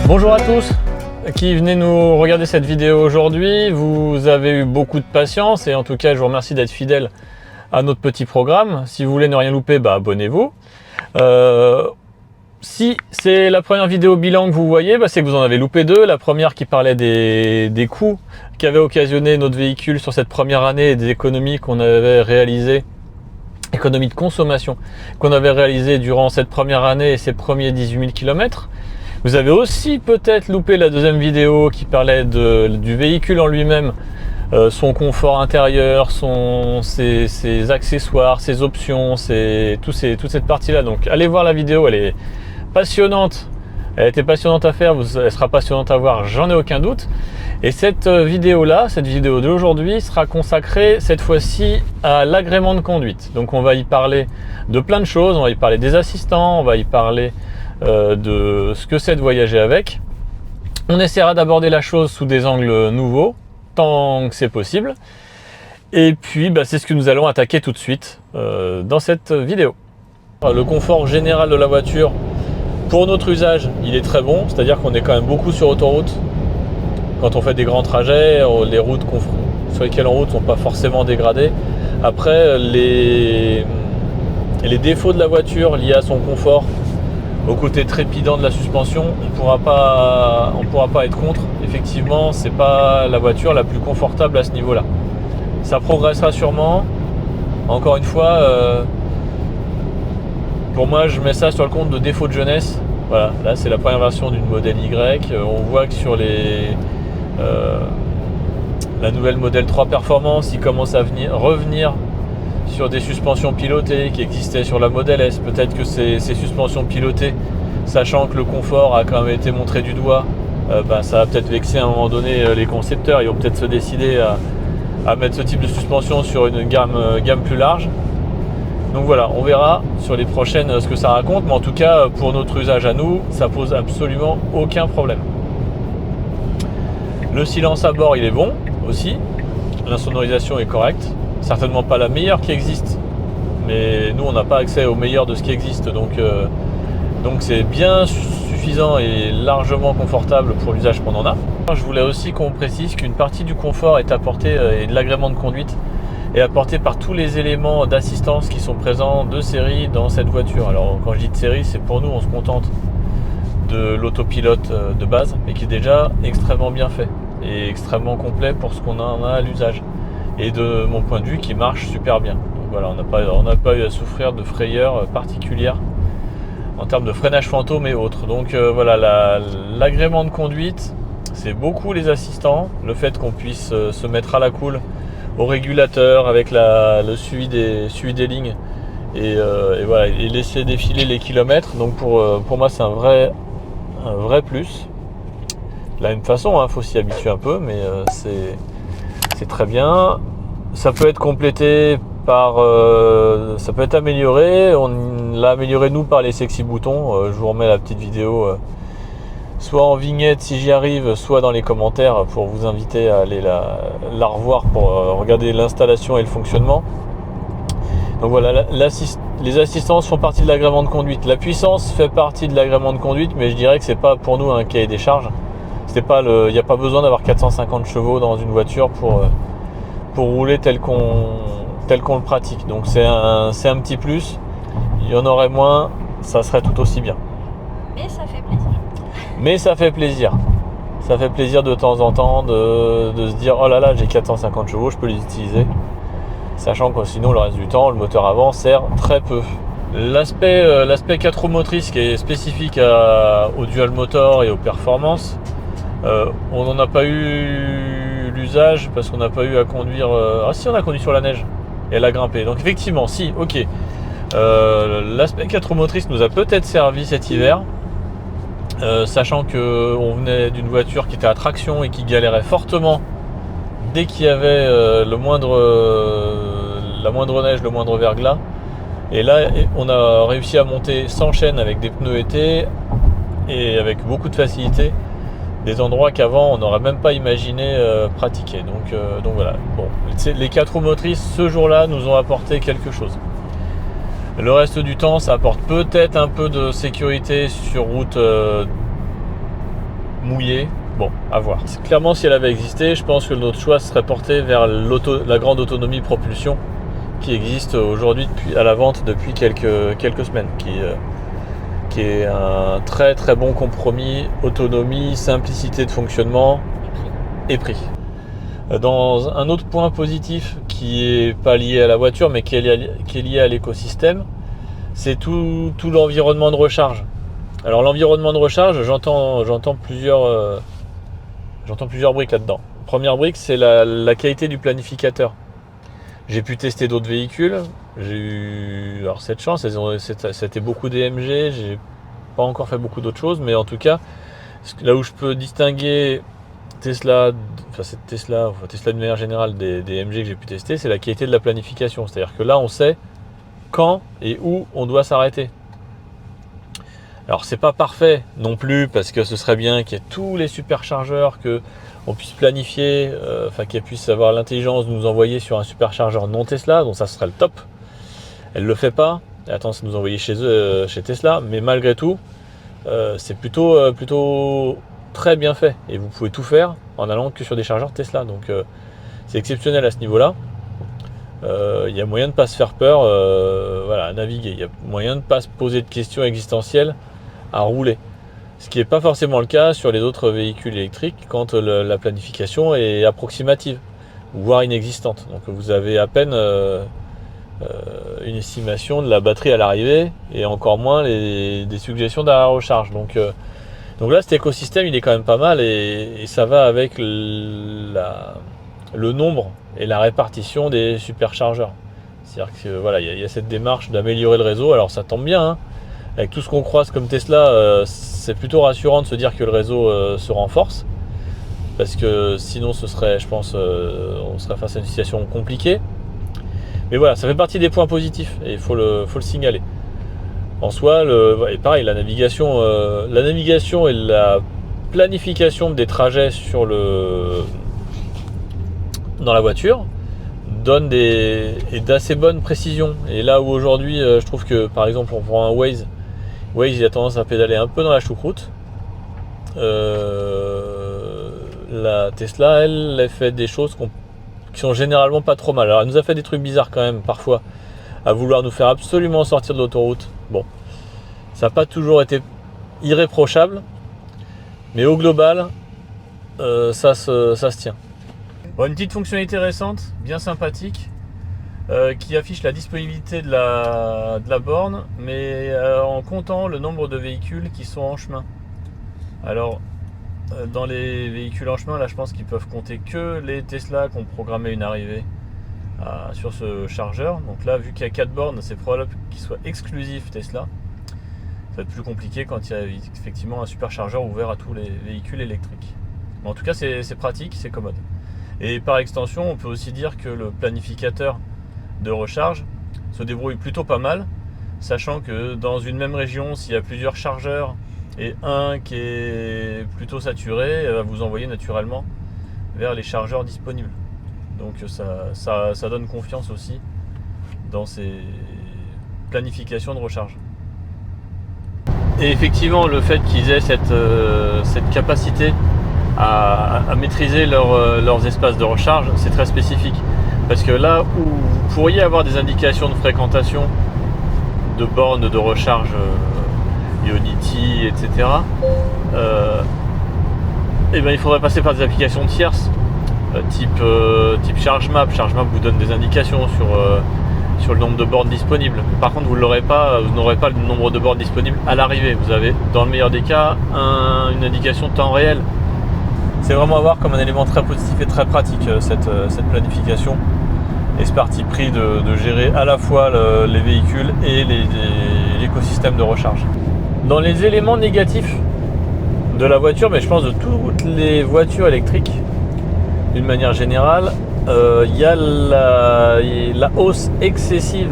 Bonjour à tous qui venez nous regarder cette vidéo aujourd'hui. Vous avez eu beaucoup de patience et en tout cas je vous remercie d'être fidèles à notre petit programme. Si vous voulez ne rien louper, abonnez-vous. Si c'est la première vidéo bilan que vous voyez, c'est que vous en avez loupé deux. La première qui parlait des coûts qu'avait occasionné notre véhicule sur cette première année et des économies qu'on avait réalisées, économies de consommation qu'on avait réalisées durant cette première année et ces premiers 18 000 km. Vous avez aussi peut-être loupé la deuxième vidéo qui parlait du véhicule en lui-même, son confort intérieur, ses accessoires, ses options, toute cette partie-là. Donc allez voir la vidéo, elle est passionnante. Elle était passionnante à faire, elle sera passionnante à voir, j'en ai aucun doute. Et cette vidéo-là, cette vidéo d'aujourd'hui sera consacrée cette fois-ci à l'agrément de conduite. Donc on va y parler de plein de choses, on va y parler des assistants, on va y parler de ce que c'est de voyager avec. On essaiera d'aborder la chose sous des angles nouveaux, tant que c'est possible. Et puis c'est ce que nous allons attaquer tout de suite dans cette vidéo. Le confort général de la voiture, pour notre usage, il est très bon, c'est-à-dire qu'on est quand même beaucoup sur autoroute. Quand on fait des grands trajets, les routes sur lesquelles on route ne sont pas forcément dégradées. Après, les défauts de la voiture liés à son confort, au côté trépidant de la suspension, on pourra pas être contre. Effectivement, c'est pas la voiture la plus confortable à ce niveau-là. Ça progressera sûrement. Encore une fois, pour moi, je mets ça sur le compte de défaut de jeunesse. Voilà, là c'est la première version d'une modèle Y. On voit que sur la nouvelle modèle 3 Performance, il commence à revenir sur des suspensions pilotées qui existaient sur la modèle S. Peut-être que ces suspensions pilotées, sachant que le confort a quand même été montré du doigt, ça va peut-être vexer à un moment donné les concepteurs. Ils vont peut-être se décider à mettre ce type de suspension sur une gamme plus large. Donc voilà, on verra sur les prochaines ce que ça raconte, mais en tout cas pour notre usage à nous, ça pose absolument aucun problème. Le silence à bord, il est bon aussi, l'insonorisation est correcte. Certainement pas la meilleure qui existe, mais nous on n'a pas accès au meilleur de ce qui existe, donc c'est bien suffisant et largement confortable pour l'usage qu'on en a. Je voulais aussi qu'on précise qu'une partie du confort est apportée et de l'agrément de conduite est apporté par tous les éléments d'assistance qui sont présents de série dans cette voiture. Alors quand je dis de série, c'est pour nous, on se contente de l'autopilote de base, mais qui est déjà extrêmement bien fait et extrêmement complet pour ce qu'on en a à l'usage. Et de mon point de vue qui marche super bien. Donc voilà, on n'a pas eu à souffrir de frayeurs particulières en termes de freinage fantôme et autres. Donc voilà, l'agrément de conduite, c'est beaucoup les assistants, le fait qu'on puisse se mettre à la cool au régulateur avec le suivi des lignes et voilà, et laisser défiler les kilomètres. Donc pour moi c'est un vrai plus. De la même façon, faut s'y habituer un peu, mais c'est très bien. Ça peut être complété ça peut être amélioré. On l'a amélioré nous par les sexy boutons. Je vous remets la petite vidéo soit en vignette si j'y arrive, soit dans les commentaires pour vous inviter à aller la revoir pour regarder l'installation et le fonctionnement. Donc voilà, les assistances font partie de l'agrément de conduite. La puissance fait partie de l'agrément de conduite, mais je dirais que c'est pas pour nous un cahier des charges. Il n'y a pas besoin d'avoir 450 chevaux dans une voiture pour rouler tel qu'on le pratique. Donc c'est un petit plus. Il y en aurait moins, ça serait tout aussi bien. Mais ça fait plaisir. Mais ça fait plaisir. Ça fait plaisir de temps en temps de se dire oh là là, j'ai 450 chevaux, je peux les utiliser. Sachant que sinon le reste du temps, le moteur avant sert très peu. L'aspect 4 roues motrices qui est spécifique au dual motor et aux performances, on n'en a pas eu l'usage parce qu'on n'a pas eu à conduire. Ah si, on a conduit sur la neige et elle a grimpé. Donc effectivement, si, ok. L'aspect 4 roues motrices nous a peut-être servi cet hiver, sachant qu'on venait d'une voiture qui était à traction et qui galérait fortement dès qu'il y avait la moindre neige, le moindre verglas. Et là, on a réussi à monter sans chaîne avec des pneus été et avec beaucoup de facilité des endroits qu'avant on n'aurait même pas imaginé pratiquer. Donc voilà. Bon, les 4 roues motrices ce jour-là nous ont apporté quelque chose. Le reste du temps, ça apporte peut-être un peu de sécurité sur route mouillée. Bon, à voir. Clairement, si elle avait existé, je pense que notre choix serait porté vers la grande autonomie propulsion qui existe aujourd'hui à la vente depuis quelques semaines, qui est un très très bon compromis autonomie, simplicité de fonctionnement et prix. Dans un autre point positif qui est pas lié à la voiture mais qui est lié à l'écosystème, c'est tout l'environnement de recharge. Alors l'environnement de recharge, j'entends plusieurs briques là-dedans. Première brique, c'est la qualité du planificateur. J'ai pu tester d'autres véhicules, j'ai eu cette chance, c'était beaucoup DMG, j'ai pas encore fait beaucoup d'autres choses, mais en tout cas, là où je peux distinguer Tesla de manière générale des MG que j'ai pu tester, c'est la qualité de la planification. C'est-à-dire que là, on sait quand et où on doit s'arrêter. Alors, c'est pas parfait non plus, parce que ce serait bien qu'il y ait tous les superchargeurs, qu'on puisse planifier, qu'elle puisse avoir l'intelligence de nous envoyer sur un superchargeur non Tesla, donc ça serait le top. Elle le fait pas, elle attend de nous envoyer chez Tesla, mais malgré tout, c'est plutôt très bien fait et vous pouvez tout faire en allant que sur des chargeurs Tesla, donc c'est exceptionnel à ce niveau-là. Il y a moyen de ne pas se faire peur à naviguer, il y a moyen de ne pas se poser de questions existentielles à rouler, ce qui n'est pas forcément le cas sur les autres véhicules électriques quand la planification est approximative, voire inexistante. Donc vous avez à peine une estimation de la batterie à l'arrivée et encore moins des suggestions d'arrêt recharge. Donc là, cet écosystème, il est quand même pas mal et ça va avec le nombre et la répartition des superchargeurs. C'est-à-dire que voilà, il y a cette démarche d'améliorer le réseau. Alors ça tombe bien, hein. Avec tout ce qu'on croise comme Tesla, c'est plutôt rassurant de se dire que le réseau se renforce. Parce que sinon, on serait face à une situation compliquée. Mais voilà, ça fait partie des points positifs et il faut le signaler. En soi, et pareil, la navigation et la planification des trajets dans la voiture donnent d'assez bonnes précisions. Et là où aujourd'hui, je trouve que par exemple, on prend un Waze, il a tendance à pédaler un peu dans la choucroute. La Tesla, elle fait des choses qui sont généralement pas trop mal. Alors, elle nous a fait des trucs bizarres quand même, parfois, à vouloir nous faire absolument sortir de l'autoroute. Bon, ça n'a pas toujours été irréprochable, mais au global, ça se tient. Bon, une petite fonctionnalité récente, bien sympathique, qui affiche la disponibilité de la borne, mais en comptant le nombre de véhicules qui sont en chemin. Alors, dans les véhicules en chemin, là, je pense qu'ils peuvent compter que les Tesla qui ont programmé une arrivée sur ce chargeur. Donc là, vu qu'il y a 4 bornes, c'est probable qu'il soit exclusif Tesla. Ça va être plus compliqué quand il y a effectivement un superchargeur ouvert à tous les véhicules électriques. Mais en tout cas, c'est pratique, c'est commode. Et par extension, on peut aussi dire que le planificateur de recharge se débrouille plutôt pas mal, sachant que dans une même région, s'il y a plusieurs chargeurs et un qui est plutôt saturé, elle va vous envoyer naturellement vers les chargeurs disponibles. Donc ça donne confiance aussi dans ces planifications de recharge. Et effectivement, le fait qu'ils aient cette capacité à maîtriser leurs espaces de recharge, c'est très spécifique. Parce que là où vous pourriez avoir des indications de fréquentation de bornes de recharge Ionity, etc., il faudrait passer par des applications tierces, type ChargeMap. ChargeMap vous donne des indications sur le nombre de bornes disponibles. Par contre, vous n'aurez pas le nombre de bornes disponibles à l'arrivée. Vous avez, dans le meilleur des cas, une indication temps réel. C'est vraiment à voir comme un élément très positif et très pratique, cette planification. Et ce parti pris de gérer à la fois les véhicules et l'écosystème de recharge. Dans les éléments négatifs de la voiture, mais je pense de toutes les voitures électriques, d'une manière générale, il y a la hausse excessive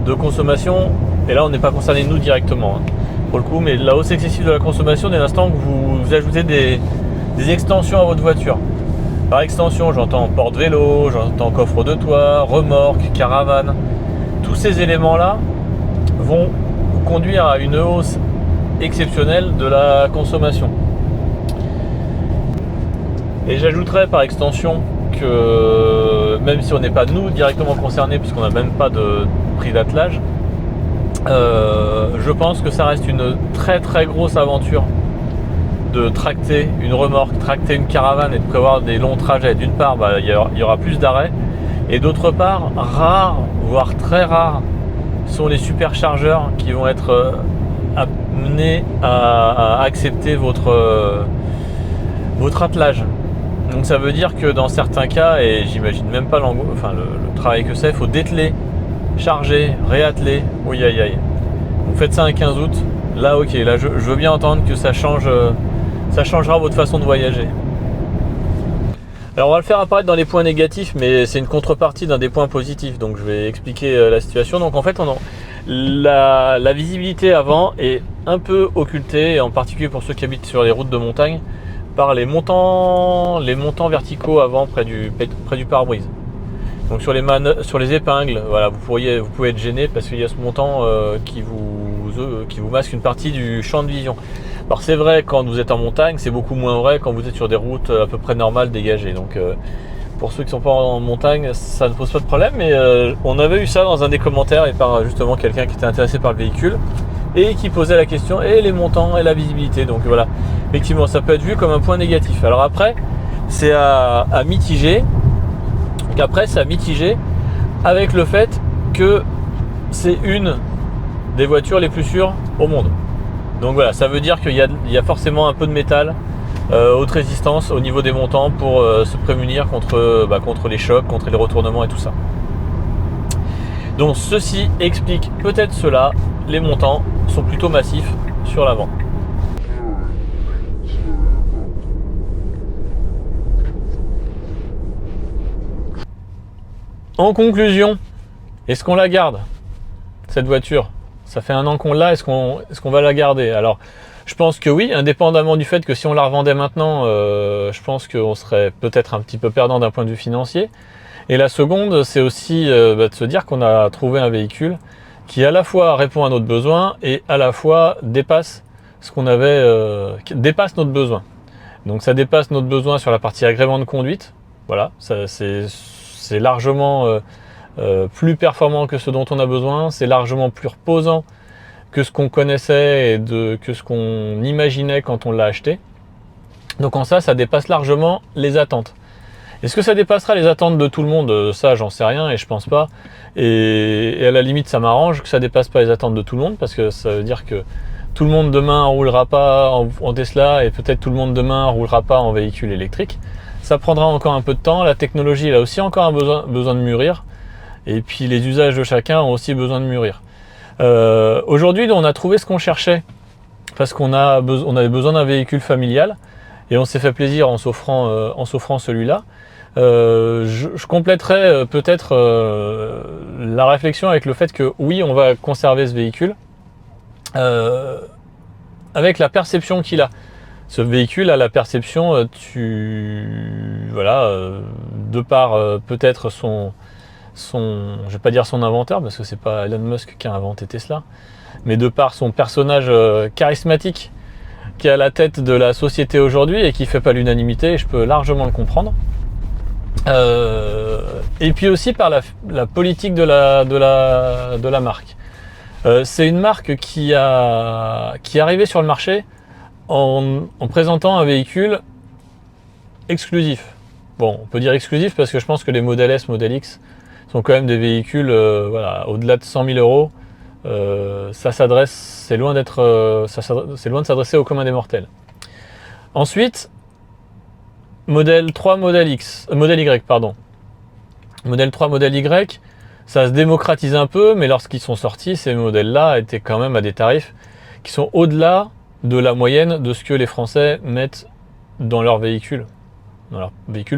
de consommation. Et là, on n'est pas concerné nous directement, pour le coup, mais la hausse excessive de la consommation dès l'instant que vous ajoutez des extensions à votre voiture. Par extension, j'entends porte-vélo, j'entends coffre de toit, remorque, caravane. Tous ces éléments-là vont conduire à une hausse exceptionnelle de la consommation. Et j'ajouterais par extension que même si on n'est pas nous directement concernés, puisqu'on n'a même pas de prix d'attelage, je pense que ça reste une très très grosse aventure de tracter une remorque, tracter une caravane et de prévoir des longs trajets. D'une part, il y aura plus d'arrêts, et d'autre part, rares, voire très rares, sont les superchargeurs qui vont être amenés à accepter votre attelage. Donc ça veut dire que dans certains cas, et j'imagine même pas le travail que c'est, il faut dételer, charger, réatteler, oui aïe aïe. Vous faites ça un 15 août, là ok, là je veux bien entendre que ça changera votre façon de voyager. Alors on va le faire apparaître dans les points négatifs, mais c'est une contrepartie d'un des points positifs, donc je vais expliquer la situation. Donc en fait, la visibilité avant est un peu occultée, en particulier pour ceux qui habitent sur les routes de montagne, par les montants verticaux avant près du pare-brise. Donc sur les épingles, voilà, vous pouvez être gêné parce qu'il y a ce montant qui vous masque une partie du champ de vision. Alors c'est vrai quand vous êtes en montagne, c'est beaucoup moins vrai quand vous êtes sur des routes à peu près normales dégagées. Donc pour ceux qui ne sont pas en montagne, ça ne pose pas de problème. Mais on avait eu ça dans un des commentaires et par justement quelqu'un qui était intéressé par le véhicule et qui posait la question et les montants et la visibilité. Donc voilà, effectivement ça peut être vu comme un point négatif. Alors après c'est à mitiger. Donc après c'est à mitiger avec le fait que c'est une des voitures les plus sûres au monde. Donc voilà, ça veut dire qu'il y a forcément un peu de métal, haute résistance au niveau des montants pour se prémunir contre les chocs, contre les retournements et tout ça. Donc ceci explique peut-être cela, les montants sont plutôt massifs sur l'avant. En conclusion, est-ce qu'on la garde, cette voiture ? Ça fait 1 an qu'on l'a, est-ce qu'on va la garder ? Alors, je pense que oui, indépendamment du fait que si on la revendait maintenant, je pense qu'on serait peut-être un petit peu perdant d'un point de vue financier. Et la seconde, c'est aussi de se dire qu'on a trouvé un véhicule qui à la fois répond à notre besoin et à la fois dépasse dépasse notre besoin. Donc ça dépasse notre besoin sur la partie agrément de conduite. Voilà, c'est largement plus performant que ce dont on a besoin, c'est largement plus reposant que ce qu'on connaissait et que ce qu'on imaginait quand on l'a acheté. Donc en ça dépasse largement les attentes. Est-ce que ça dépassera les attentes de tout le monde ? Ça, j'en sais rien et je pense pas. Et à la limite, ça m'arrange que ça dépasse pas les attentes de tout le monde parce que ça veut dire que tout le monde demain roulera pas en Tesla et peut-être tout le monde demain roulera pas en véhicule électrique. Ça prendra encore un peu de temps. La technologie, elle a aussi encore besoin de mûrir. Et puis les usages de chacun ont aussi besoin de mûrir. Aujourd'hui, on a trouvé ce qu'on cherchait parce on avait besoin d'un véhicule familial et on s'est fait plaisir en s'offrant celui-là. Je compléterai peut-être la réflexion avec le fait que oui, on va conserver ce véhicule avec la perception qu'il a. Ce véhicule a la perception, de par peut-être je vais pas dire son inventeur parce que c'est pas Elon Musk qui a inventé Tesla, mais de par son personnage charismatique qui est à la tête de la société aujourd'hui et qui fait pas l'unanimité, je peux largement le comprendre. Et puis aussi par la politique de la marque. C'est une marque qui est arrivée sur le marché en présentant un véhicule exclusif. Bon, on peut dire exclusif parce que je pense que les Model S, Model X sont quand même des véhicules au-delà de 100 000 euros. C'est loin de s'adresser au commun des mortels. Ensuite, Model 3, Model Y, pardon. Model 3, Model Y, ça se démocratise un peu, mais lorsqu'ils sont sortis, ces modèles-là étaient quand même à des tarifs qui sont au-delà de la moyenne de ce que les Français mettent dans leurs véhicules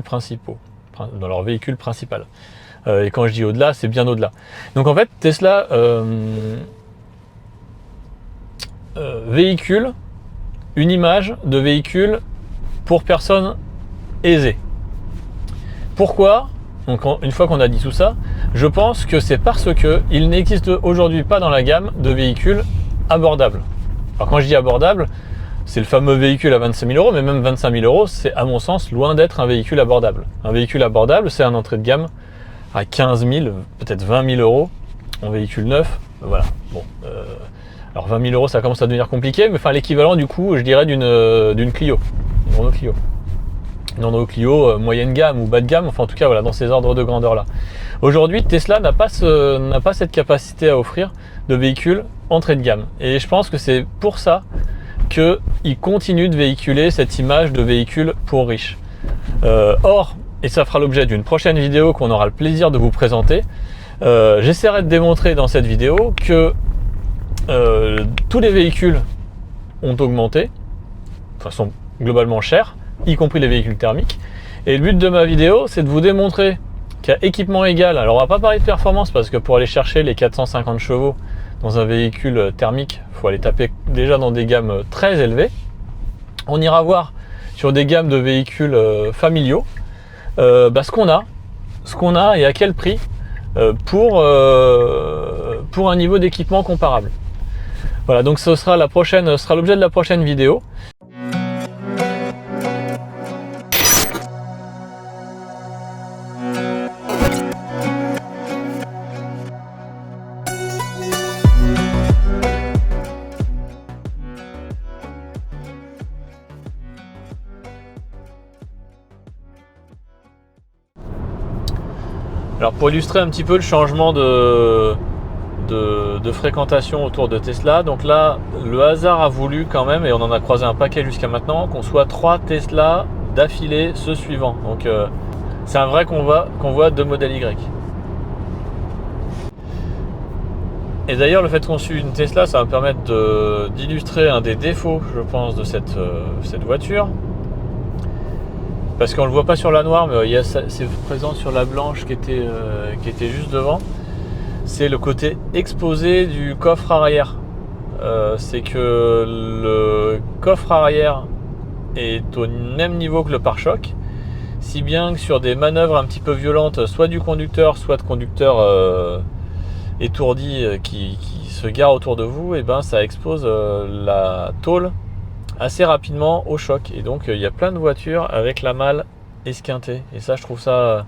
principal. Et quand je dis au-delà, c'est bien au-delà. Donc en fait, Tesla véhicule une image de véhicule pour personnes aisées. Pourquoi ? Donc une fois qu'on a dit tout ça, je pense que c'est parce que il n'existe aujourd'hui pas dans la gamme de véhicules abordables. Alors quand je dis abordable, c'est le fameux véhicule à 25 000 euros, mais même 25 000 euros, c'est à mon sens loin d'être un véhicule abordable. Un véhicule abordable, c'est un entrée de gamme à 15 000, peut-être 20 000 euros en véhicule neuf. Voilà. Bon, alors 20 000 euros, ça commence à devenir compliqué, mais enfin l'équivalent du coup, je dirais d'une Clio, une Renault Clio. Une Renault Clio moyenne gamme ou bas de gamme, enfin en tout cas voilà, dans ces ordres de grandeur là. Aujourd'hui, Tesla n'a pas cette capacité à offrir de véhicules entrée de gamme. Et je pense que c'est pour ça qu'il continue de véhiculer cette image de véhicule pour riches. Or, et ça fera l'objet d'une prochaine vidéo qu'on aura le plaisir de vous présenter, j'essaierai de démontrer dans cette vidéo que tous les véhicules ont augmenté, enfin sont globalement chers, y compris les véhicules thermiques. Et le but de ma vidéo, c'est de vous démontrer qu'à équipement égal, alors on va pas parler de performance parce que pour aller chercher les 450 chevaux dans un véhicule thermique, il faut aller taper déjà dans des gammes très élevées. On ira voir sur des gammes de véhicules familiaux ce qu'on a et à quel prix pour un niveau d'équipement comparable. Voilà, donc ce sera l'objet de la prochaine vidéo. Alors pour illustrer un petit peu le changement de fréquentation autour de Tesla, donc là le hasard a voulu quand même, et on en a croisé un paquet jusqu'à maintenant, qu'on soit 3 Tesla d'affilée ce suivant. Donc c'est un vrai convoi de modèle Y. Et d'ailleurs le fait qu'on suive une Tesla, ça va me permettre d'illustrer un des défauts, je pense, de cette voiture. Parce qu'on ne le voit pas sur la noire, mais c'est présent sur la blanche qui était juste devant. C'est le côté exposé du coffre arrière. C'est que le coffre arrière est au même niveau que le pare-choc, si bien que sur des manœuvres un petit peu violentes, soit du conducteur, soit de conducteurs étourdis qui se garent autour de vous, et ben ça expose la tôle assez rapidement au choc. Et donc il y a plein de voitures avec la malle esquintée. Et ça, je trouve ça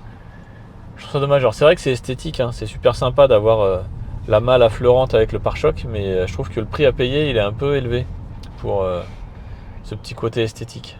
dommage. Alors c'est vrai que c'est esthétique, hein, c'est super sympa d'avoir la malle affleurante avec le pare-choc, mais je trouve que le prix à payer, il est un peu élevé pour ce petit côté esthétique.